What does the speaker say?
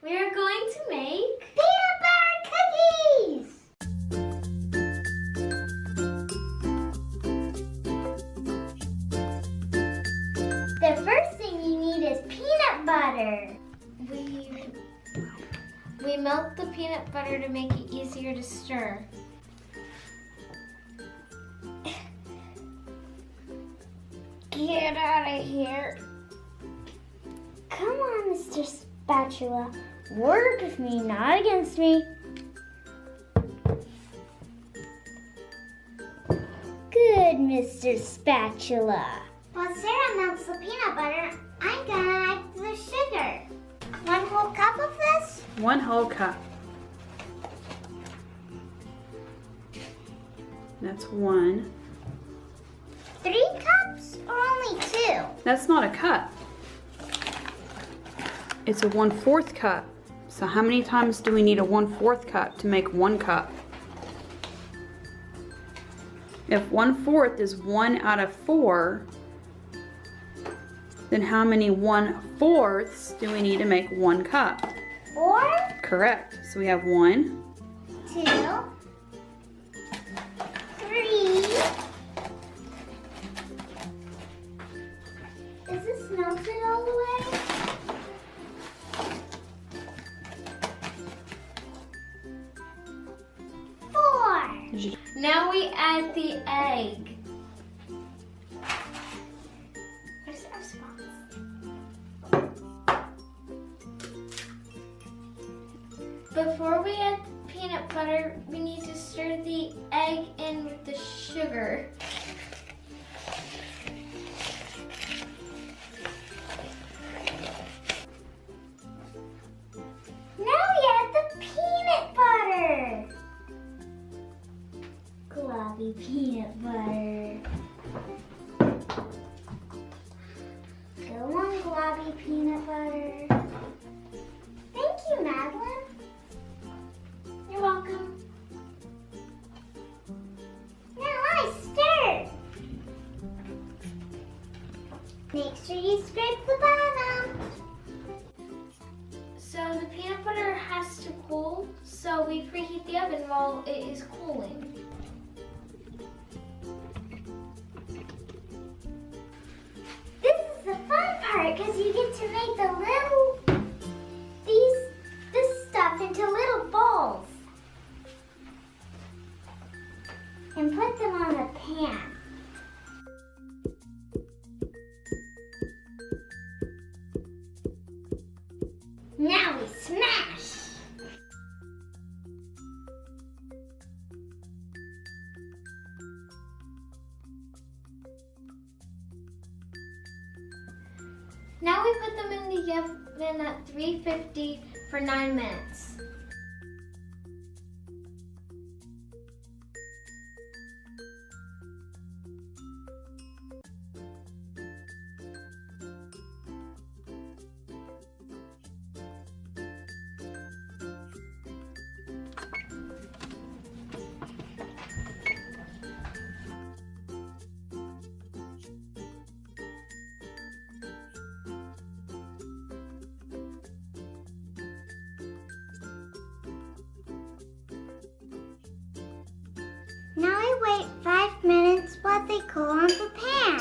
We are going to make peanut butter cookies! The first thing you need is peanut butter. We melt the peanut butter to make it easier to stir. Get out of here. Come on, Mr. Spatula. Work with me, not against me. Good, Mr. Spatula. While Sarah melts the peanut butter, I'm gonna add the sugar. 1 whole cup of this? 1 whole cup. That's 1. 3 cups or only 2? That's not a cup. It's a 1/4 cup. So how many times do we need a 1/4 cup to make 1 cup? If 1/4 is 1 out of 4, then how many 1/4ths do we need to make 1 cup? 4? Correct. So we have 1, 2, 3. Is this melted all the way? 4. Now we add the egg. Where's our spots? Before we add the peanut butter, we need to stir the egg in with the sugar. Now we add the peanut butter. Globby peanut butter. Go on, globby peanut butter. Thank you, Madeline. You're welcome. Now I stir. Make sure you scrape the bottom. So the peanut butter has to cool, so we preheat the oven while it is cooling. This is the fun part because you get to make this stuff into little balls and put them on the pan. Now we smash. Now we put them in the oven at 350 for 9 minutes. Now I wait 5 minutes while they cool on the pan.